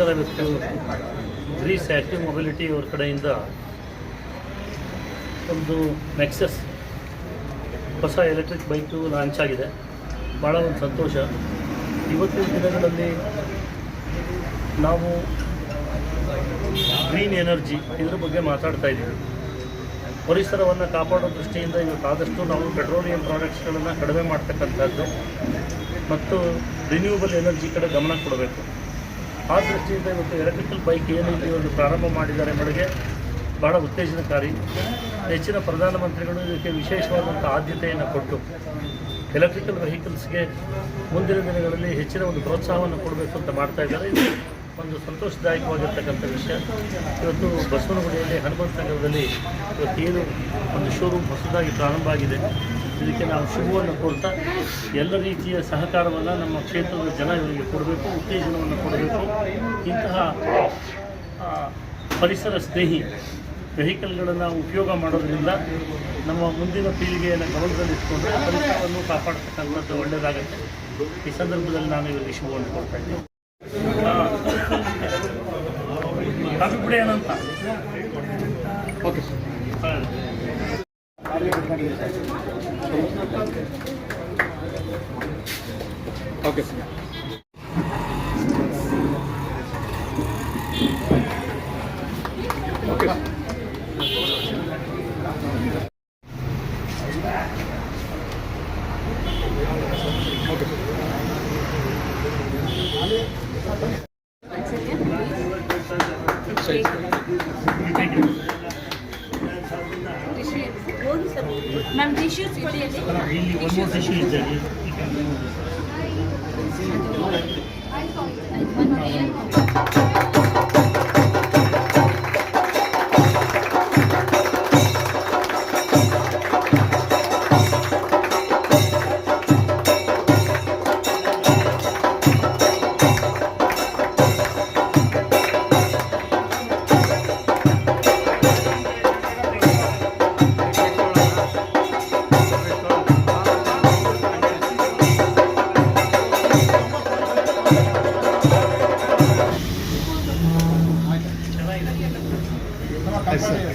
ನಮಸ್ಕಾರ. ಇವತ್ತು Greece active mobility ಅವ್ರ ಕಡೆಯಿಂದ ಒಂದು ನೆಕ್ಸಸ್ ಹೊಸ ಎಲೆಕ್ಟ್ರಿಕ್ ಬೈಕು ಲಾಂಚ್ ಆಗಿದೆ. ಭಾಳ ಒಂದು ಸಂತೋಷ. ಇವತ್ತಿನ ದಿನಗಳಲ್ಲಿ ನಾವು ಗ್ರೀನ್ ಎನರ್ಜಿ ಇದ್ರ ಬಗ್ಗೆ ಮಾತಾಡ್ತಾ ಇದ್ದೀವಿ. ಪರಿಸರವನ್ನು ಕಾಪಾಡೋ ದೃಷ್ಟಿಯಿಂದ ಇವತ್ತು ಆದಷ್ಟು ನಾವು ಪೆಟ್ರೋಲಿಯಂ ಪ್ರಾಡಕ್ಟ್ಸ್ಗಳನ್ನು ಕಡಿಮೆ ಮಾಡ್ತಕ್ಕಂಥದ್ದು ಮತ್ತು ರಿನ್ಯೂವಬಲ್ ಎನರ್ಜಿ ಕಡೆ ಗಮನ ಕೊಡಬೇಕು. ಆ ದೃಷ್ಟಿಯಿಂದ ಇವತ್ತು ಎಲೆಕ್ಟ್ರಿಕಲ್ ಬೈಕ್ ಏನಿದೆ ಒಂದು ಪ್ರಾರಂಭ ಮಾಡಿದ್ದಾರೆ ಬೆಳಗ್ಗೆ, ಭಾಳ ಉತ್ತೇಜನಕಾರಿ. ಹೆಚ್ಚಿನ ಪ್ರಧಾನಮಂತ್ರಿಗಳು ಇದಕ್ಕೆ ವಿಶೇಷವಾದಂಥ ಆದ್ಯತೆಯನ್ನು ಕೊಟ್ಟು ಎಲೆಕ್ಟ್ರಿಕಲ್ ವೆಹಿಕಲ್ಸ್ಗೆ ಮುಂದಿನ ದಿನಗಳಲ್ಲಿ ಹೆಚ್ಚಿನ ಒಂದು ಪ್ರೋತ್ಸಾಹವನ್ನು ಕೊಡಬೇಕು ಅಂತ ಮಾಡ್ತಾ ಇದ್ದಾರೆ. ಇದು ಒಂದು ಸಂತೋಷದಾಯಕವಾಗಿರ್ತಕ್ಕಂಥ ವಿಷಯ. ಇವತ್ತು ಬಸವನಗುಡಿಯಲ್ಲಿ ಹನುಮಂತ ನಗರದಲ್ಲಿ ಇವತ್ತೇನು ಒಂದು ಶೋರೂಮ್ ಹೊಸದಾಗಿ ಪ್ರಾರಂಭ ಆಗಿದೆ, ಇದಕ್ಕೆ ನಾವು ಶುಭವನ್ನು ಕೋರ್ತಾ ಎಲ್ಲ ರೀತಿಯ ಸಹಕಾರವನ್ನು ನಮ್ಮ ಕ್ಷೇತ್ರದ ಜನ ಇವರಿಗೆ ಕೊಡಬೇಕು, ಉತ್ತೇಜನವನ್ನು ಕೊಡಬೇಕು. ಇಂತಹ ಪರಿಸರ ಸ್ನೇಹಿ ವೆಹಿಕಲ್ಗಳನ್ನು ಉಪಯೋಗ ಮಾಡೋದ್ರಿಂದ ನಮ್ಮ ಮುಂದಿನ ಪೀಳಿಗೆಯನ್ನು ಗಮನದಲ್ಲಿಟ್ಟುಕೊಂಡ್ರೆ ಪರಿಸರವನ್ನು ಕಾಪಾಡ್ತಕ್ಕಂಥದ್ದು ಒಳ್ಳೆಯದಾಗುತ್ತೆ. ಈ ಸಂದರ್ಭದಲ್ಲಿ ನಾನು ಇವರಿಗೆ ಶುಭವನ್ನು ಕೊಡ್ತಾ ಇದ್ದೀನಿ. ಕಾಫಿ ಪುಡಿ ಏನಂತ okay okay sir. Okay ma'am tissues ಕೊಡಿಯಲ್ಲಿ ಇಲ್ಲಿ ಒಂದು ಟಿಶ್ಯೂ ಇದೆ. Yes, sir.